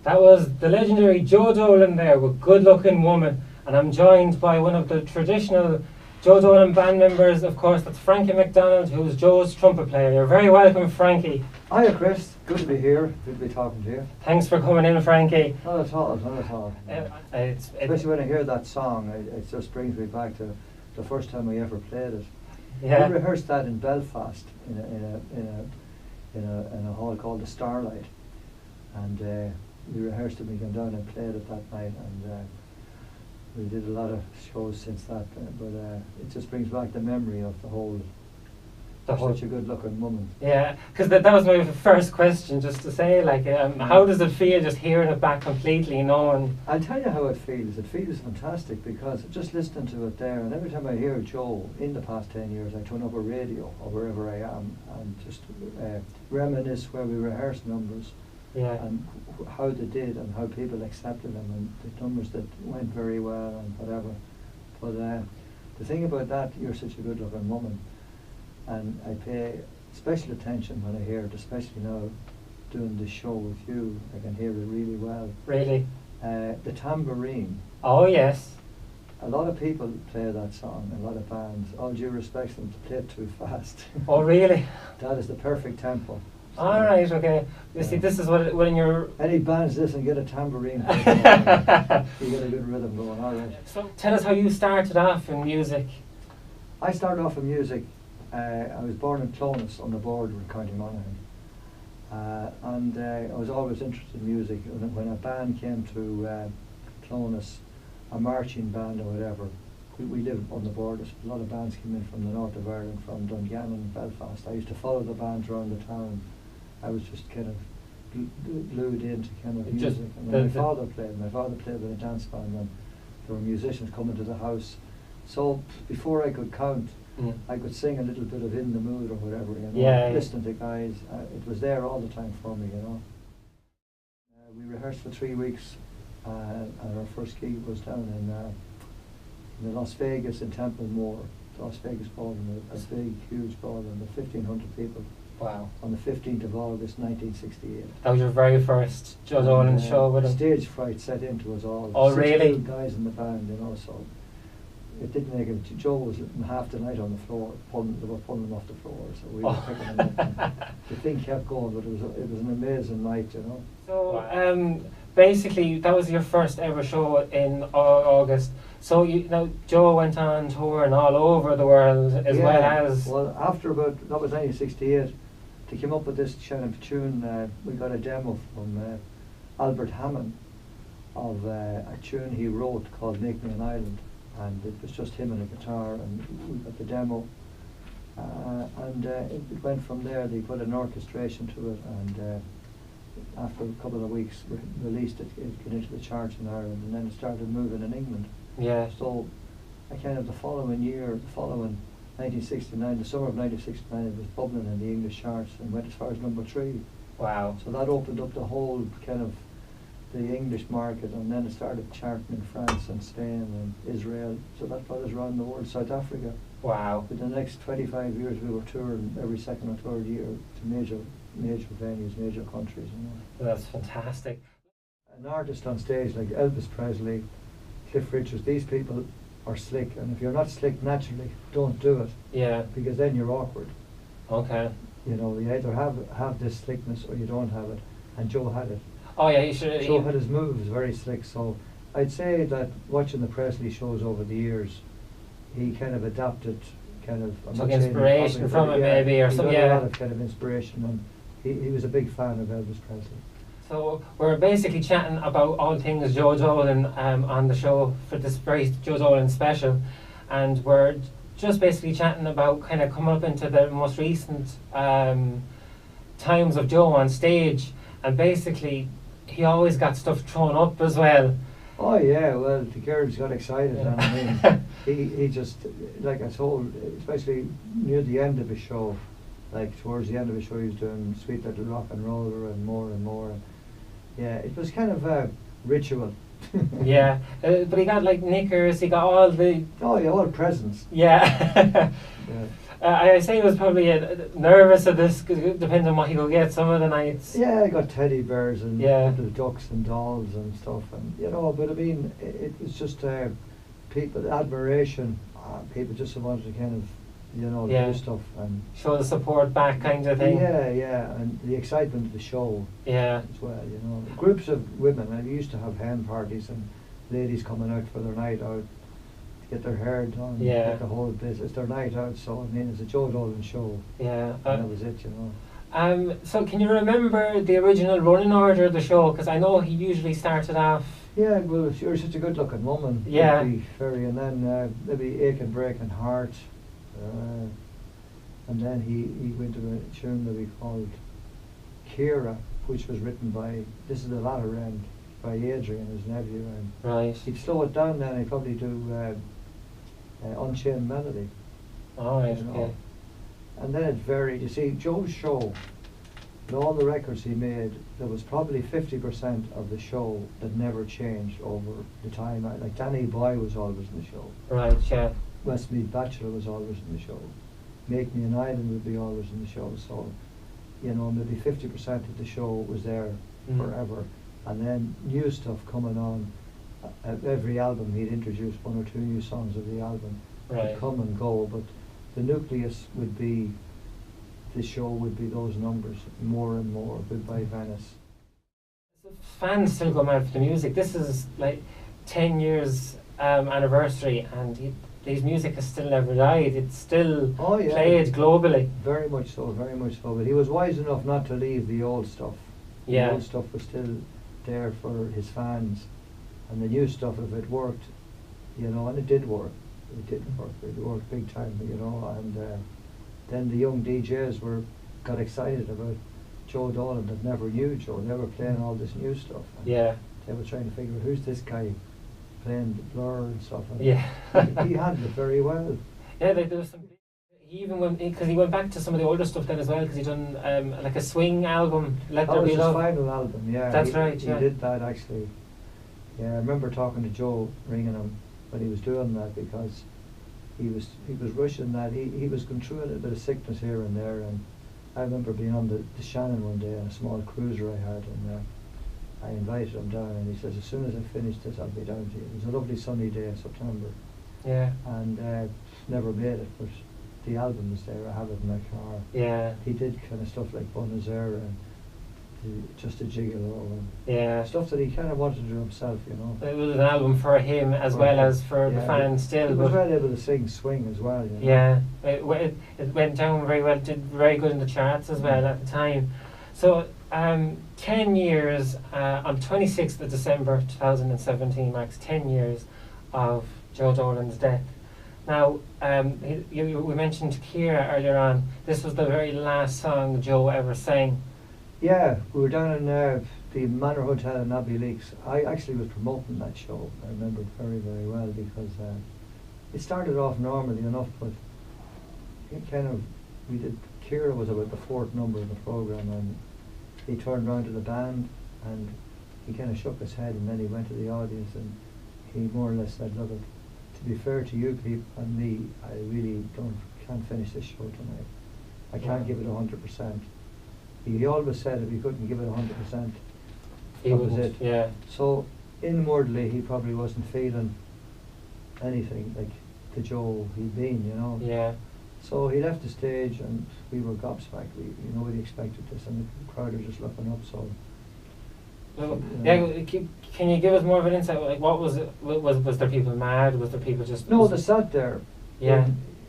That was the legendary Joe Dolan there with Good Looking Woman. And I'm joined by one of the traditional Joe Dolan band members, of course, that's Frankie McDonald, who's Joe's trumpet player. You're very welcome, Frankie. Hiya, Chris. Good to be here. Good to be talking to you. Thanks for coming in, Frankie. Not at all, not at all. Especially when I hear that song, it just brings me back to the first time I ever played it. Yeah. We rehearsed that in Belfast in a hall called the Starlight, and we rehearsed it. We came down and played it that night, and we did a lot of shows since that. But it just brings back the memory of the whole. Such a good-looking woman. Yeah, because that was my first question, just to say, like, how does it feel just hearing it back completely, knowing? I'll tell you how it feels. It feels fantastic because just listening to it there, and every time I hear Joe in the past 10 years, I turn up a radio or wherever I am and just reminisce where we rehearsed numbers. Yeah. And how they did and how people accepted them and the numbers that went very well and whatever. But the thing about that, you're such a good-looking woman. And I pay special attention when I hear it, especially now doing this show with you. I can hear it really well. Really? The tambourine. Oh, yes. A lot of people play that song, a lot of bands. All due respect to them, to play it too fast. Oh, really? That is the perfect tempo. So all right, okay. You see, this is what when you're... Any bands listen, get a tambourine. You get a good rhythm going, all right. So tell us how you started off in music. I started off in music. I was born in Clonus on the border in County Monaghan, and I was always interested in music. When a band came to Clonus, a marching band or whatever, we lived on the border, so a lot of bands came in from the north of Ireland, from Dungannon and Belfast. I used to follow the bands around the town. I was just kind of glued into kind of music. And my father played. My father played with a dance band, and there were musicians coming to the house. So before I could count, I could sing a little bit of In the Mood or whatever, you know, yeah, listening to guys. It was there all the time for me, you know. We rehearsed for 3 weeks, and our first gig was down in Las Vegas in Templemore, Las Vegas Ballroom, a big, huge ballroom with 1,500 people. Wow. On the 15th of August 1968. That was your very first Joe Dolan show with him? Stage fright set into us all. Oh, really? 6 guys in the band, you know, so it didn't make it. Joe was half the night on the floor, they were pulling him off the floor, so we were picking him up. The thing kept going, but it was an amazing night, you know. So basically, that was your first ever show in August. So Joe went on touring all over the world as well as. Well, after that was 1968. To come up with this kind of tune, we got a demo from Albert Hammond of a tune he wrote called "Make Me an Island." And it was just him and a guitar, and we got the demo, and it went from there. They put an orchestration to it, and after a couple of weeks released it, it got into the charts in Ireland, and then it started moving in England. Yeah. So I kind of the following 1969, the summer of 1969, it was bubbling in the English charts and went as far as number 3. Wow. So that opened up the whole kind of the English market, and then it started charting in France and Spain and Israel, so that brought us around the world. South Africa. Wow. For the next 25 years we were touring every second or third year to major venues, major countries. You know. That's fantastic. An artist on stage like Elvis Presley, Cliff Richards, these people are slick, and if you're not slick naturally, don't do it. Yeah. Because then you're awkward. Okay. You know, you either have this slickness or you don't have it, and Joe had it. Oh yeah, he should. Joe had his moves very slick, so I'd say that watching the Presley shows over the years, he kind of adapted, took inspiration from it, maybe, or something. Yeah, a lot of kind of inspiration, and he was a big fan of Elvis Presley. So we're basically chatting about all things Joe Dolan on the show for this very Joe Dolan special, and we're just basically chatting about kind of coming up into the most recent times of Joe on stage, and basically he always got stuff thrown up as well. Oh yeah, well the girls got excited, and I mean he just, like I told, especially near the end of his show, like towards the end of his show he was doing Sweet Little Rock and Roller and more and more. Yeah, it was kind of a ritual. Yeah, but he got like knickers, he got all the... Oh yeah, all presents. Yeah. Yeah. I say he was probably nervous of this, depending on what he could get some of the nights. Yeah, I got teddy bears and Yeah. little ducks and dolls and stuff, and you know. But I mean, it was just people admiration. People just wanted to kind of, you know, Yeah. do stuff and Show the support back kind of thing. yeah, yeah, and the excitement of the show Yeah. as well. You know, groups of women. I used to have hen parties and ladies coming out for their night out. Get their hair done, Yeah. get the whole business. It's their night out, so I mean, it's a Joe Dolan show, Yeah. and that was it, you know. So can you remember the original running order of the show? Because I know he usually started off. Yeah, well, you're such a good-looking woman. Yeah. Would be very, and then maybe Aching Breaking Heart, and then he went to a tune that we called Kira, which was written by, this is the latter end, by Adrian, his nephew, and Right. he'd slow it down then, he'd probably do Unchained Melody. All right. You know. Okay. And then it varied. You see, Joe's show, with all the records he made, there was probably 50% of the show that never changed over the time. Like Danny Boy was always in the show. Right. Yeah. Westmeath Bachelor was always in the show. Make Me an Island would be always in the show. So, you know, maybe 50% of the show was there Mm. forever. And then new stuff coming on. Every album he'd introduce one or two new songs of the album. Right. Would come and go, but the nucleus would be, the show would be those numbers, more and more. Goodbye Venice. Fans still go mad for the music. This is like 10 years anniversary, and his music has still never died. It's still Oh yeah, played globally. very much so, very much so. But he was wise enough not to leave the old stuff. Yeah. The old stuff was still there for his fans, and the new stuff, if it worked, you know, and it did work. It did work. It worked big time, you know. And then the young DJs got excited about Joe Dolan that never knew Joe. They were playing all this new stuff. And Yeah. they were trying to figure out who's this guy playing the Blur and stuff. And Yeah. he handled it very well. Yeah, there was some. He even went, because he went back to some of the older stuff then as well, because he done like a swing album. Let That There was Be his Love. final album, yeah. That's right, He yeah. did that actually. Yeah, I remember talking to Joe, ringing him when he was doing that, because he was rushing that. He was going through a little bit of sickness here and there, and I remember being on the Shannon one day on a small cruiser I had, and I invited him down, and he says, as soon as I finish this, I'll be down to you. It was a lovely sunny day in September, Yeah. and never made it, but the album is there. I have it in my car. Yeah. He did kind of stuff like Bonazera and Just a Gigolo and Yeah. stuff that he kind of wanted to do himself, you know. It was an album for him as well as for the fans still. He was but well able to sing swing as well, you know. yeah, it went down very well, did very good in the charts as well at the time. So 10 years, on 26th of December 2017 marks 10 years of Joe Dolan's death. Now, we mentioned Kira earlier on. This was the very last song Joe ever sang. Yeah, we were down in the Manor Hotel in Abbey Leaks. I actually was promoting that show. I remember it very, very well, because it started off normally enough, but it kind of, Kira was about the fourth number of the programme, and he turned round to the band and he kind of shook his head, and then he went to the audience and he more or less said, look, to be fair to you people and me, I really can't finish this show tonight. I can't give it 100%. He always said if he couldn't give it 100%, He that was wouldn't, it. yeah. So inwardly he probably wasn't feeling anything like the Joe he'd been, you know. Yeah. So he left the stage and we were gobsmacked. Nobody expected this, and the crowd were just looking up. So Well, yeah, can you give us more of an insight? Like, what was it? Was there people mad? Was there people just? no, they sat there Yeah.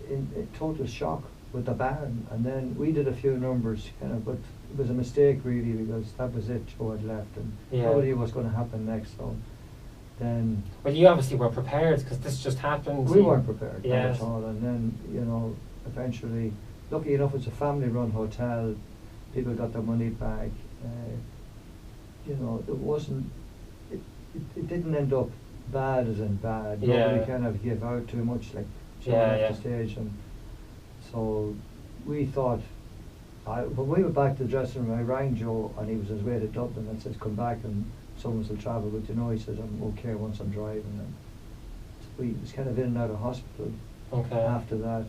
in total shock with the band, and then we did a few numbers, kind of, but it was a mistake really, because that was it. Joe had left, and Yeah. nobody knew what's going to happen next. So then Well, you obviously were prepared because this just happened. we weren't prepared Yes. at all, and then eventually, lucky enough, it's a family-run hotel. People got their money back. It wasn't. It didn't end up bad as in bad. Yeah. Nobody kind of gave out too much, like Joe Yeah, left yeah. the stage, and so we thought. When we went back to the dressing room, I rang Joe, and he was on his way to Dublin, and says, "Come back, and someone will travel." But he says, "I'm okay once I'm driving." And we was kind of in and out of hospital. Okay. After that,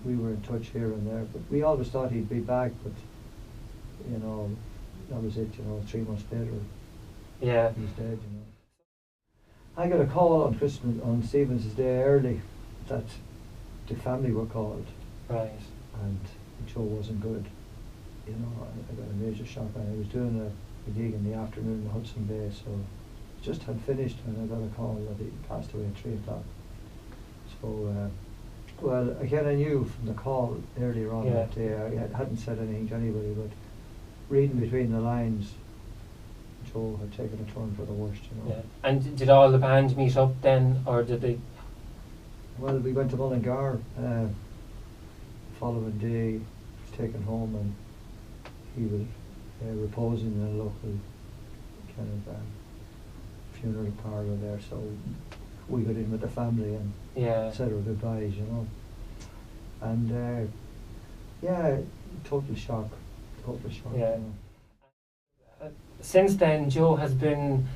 we were in touch here and there, but we always thought he'd be back, but you know, that was it, you know, 3 months later, Yeah. he's dead, you know. I got a call on Stephen's Day early that the family were called, Right. and Joe wasn't good. You know, I got a major shock, and I was doing a gig in the afternoon in Hudson Bay, so just had finished when I got a call that he passed away at 3 o'clock. So, well, again, I knew from the call earlier on that day, I hadn't said anything to anybody, but reading between the lines, Joe had taken a turn for the worst, you know. Yeah. And did all the band meet up then, or did they? Well, we went to Mullingar the following day. He was taken home, and he was reposing in a local kind of funeral parlour there, so we got in with the family and said our goodbyes, you know. And yeah, total shock. Yeah. You know. Since then, Joe has been,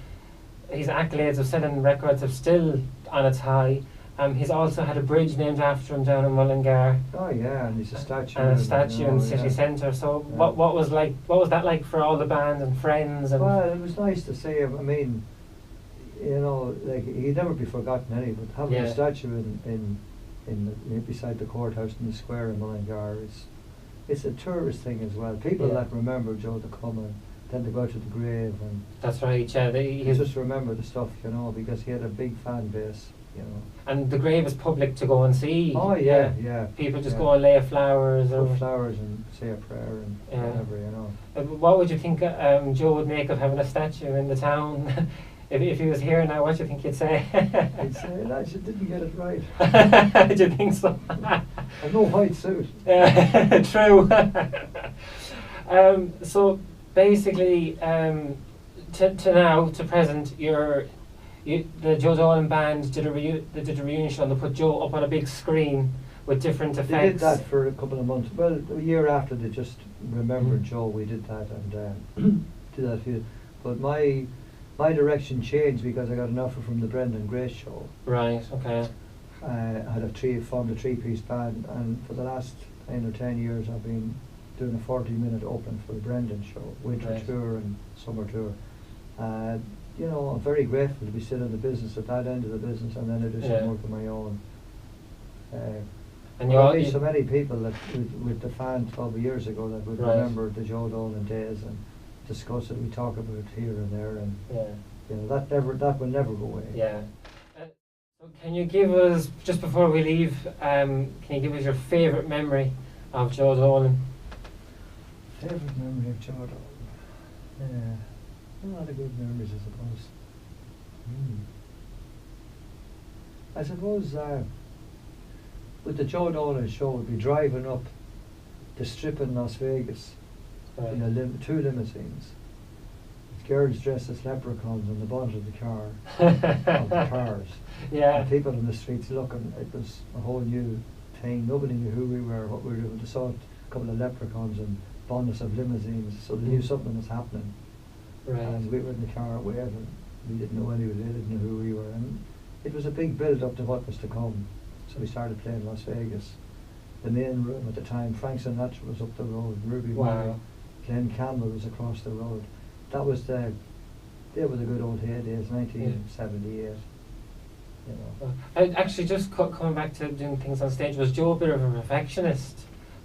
his accolades of selling records are still on its high. He's also had a bridge named after him down in Mullingar. Oh yeah, and he's a statue. And a statue in the city centre. So what was that like for all the band and friends? And well, it was nice to see him. I mean, you know, like he'd never be forgotten anyway. But having a statue in beside the courthouse in the square in Mullingar it's a tourist thing as well. People that remember Joe to come and then to go to the grave, and that's right. Yeah, you just remember the stuff, you know, because he had a big fan base, you know. And the grave is public to go and see. Oh yeah, yeah. People just go and lay flowers put flowers and say a prayer and whatever, you know. What would you think Joe would make of having a statue in the town? If he was here now, what do you think he'd say? He'd say, lads, you didn't get it right. Do you think so? And no white suit. True. So basically, to present, the Joe Dolan band did a reunion show, and they put Joe up on a big screen with different effects. They did that for a couple of months. Well, a year after they just remembered Joe, we did that and did that for you. But my direction changed because I got an offer from the Brendan Grace show. Right. Okay. I had formed a 3-piece band, and for the last 9 or 10 years I've been doing a 40-minute open for the Brendan show, winter tour and summer tour. You know, I'm very grateful to be still in the business at that end of the business, and then I do some work of my own. And I meet so many people that with the fan 12 years ago that would remember the Joe Dolan days and discuss it. We talk about it here and there, and you know, that will never go away. Yeah. So can you give us, just before we leave, can you give us your favourite memory of Joe Dolan? Favourite memory of Joe Dolan? Yeah, a lot of good memories, I suppose. I suppose with the Joe Dolan show, we'd be driving up the strip in Las Vegas in 2 limousines. With girls dressed as leprechauns on the bonnet of the car, of the cars. Yeah. And people on the streets looking. It was a whole new thing. Nobody knew who we were, what we were doing. They saw a couple of leprechauns and bonnets of limousines, so they knew something was happening. Right. And we were in the car waving. We didn't know anybody, they didn't know who we were. And it was a big build up to what was to come. So we started playing Las Vegas. The main room at the time, Frank Sinatra was up the road, Ruby Murray, Glenn Campbell was across the road. They were the good old heydays, 1978. You know. Actually, just coming back to doing things on stage, was Joe a bit of a perfectionist?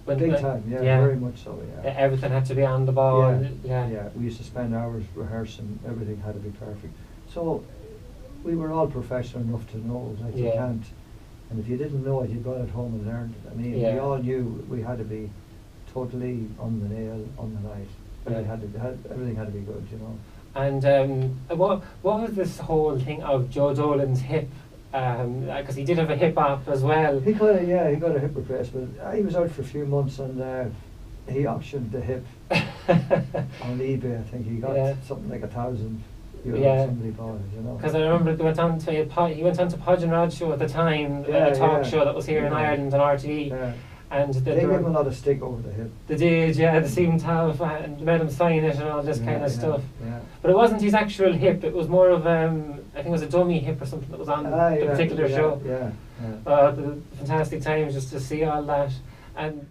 Big time, very much so, yeah. Everything had to be on the ball. Yeah, we used to spend hours rehearsing, everything had to be perfect. So we were all professional enough to know that you can't, and if you didn't know it, you got it home and learned it. I mean, we all knew we had to be totally on the nail, on the night. Everything had to be good, you know. And what was this whole thing of Joe Dolan's hip? Because he did have a hip op as well. He got a hip replacement. He was out for a few months, and he auctioned the hip on eBay. I think he got something like €1,000. Somebody bought it, you know. Because I remember he went on to Podge and Rod show at the time, a talk show that was here in Ireland on RTE. Yeah. And they gave him a lot of stick over the hip. They did, They seemed to have and made him sign it and all this kind of stuff. Yeah. But it wasn't his actual hip. It was more of I think it was a dummy hip or something that was on the particular show. Yeah. The fantastic times just to see all that. And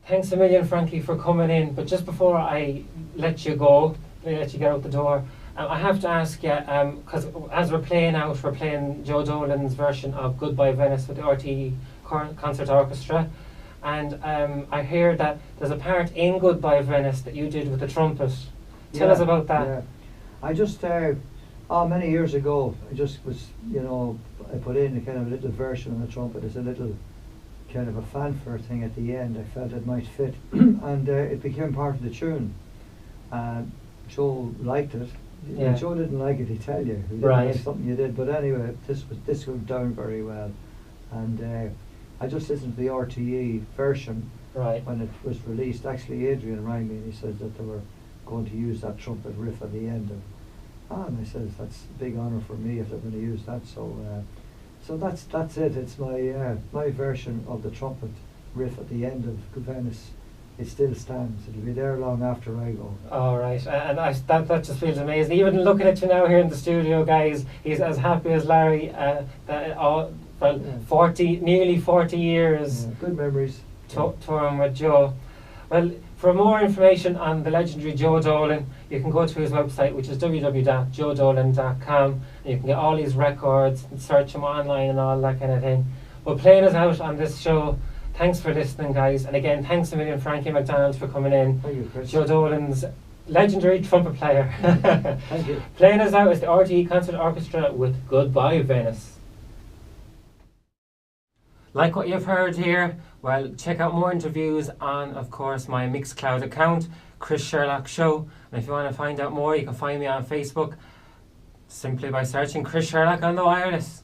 thanks a million, Frankie, for coming in. But just before I let you go, let you get out the door, I have to ask you, because as we're playing Joe Dolan's version of Goodbye Venice with the RTE Concert Orchestra. And I hear that there's a part in Goodbye Venice that you did with the trumpet. Tell us about that. Yeah. I just, many years ago, I just was, I put in a kind of a little version on the trumpet. It's a little kind of a fanfare thing at the end. I felt it might fit, and it became part of the tune. Joe liked it. Yeah. Joe didn't like it, he'd tell you. He didn't like something you did. But anyway, this went down very well. And I just listened to the RTE version when it was released. Actually, Adrian rang me and he said that they were going to use that trumpet riff at the end. And I said, that's a big honour for me if they're going to use that. So that's it. It's my version of the trumpet riff at the end of Venice. It still stands. It'll be there long after I go. All right, and that just feels amazing. Even looking at you now here in the studio, guys, he's as happy as Larry. Nearly 40 years. Yeah, good memories. Touring with Joe. Well, for more information on the legendary Joe Dolan, you can go to his website, which is www.joedolan.com, and you can get all these records and search them online and all that kind of thing. But playing us out on this show, thanks for listening, guys. And again, thanks a million, Frankie McDonald, for coming in. Thank you, Chris. Joe Dolan's legendary trumpet player. Thank you. Playing us out is the RTE Concert Orchestra with Goodbye Venice. Like what you've heard here? Well, check out more interviews on, of course, my Mixcloud account, Chris Sherlock Show. And if you want to find out more, you can find me on Facebook simply by searching Chris Sherlock on the wireless.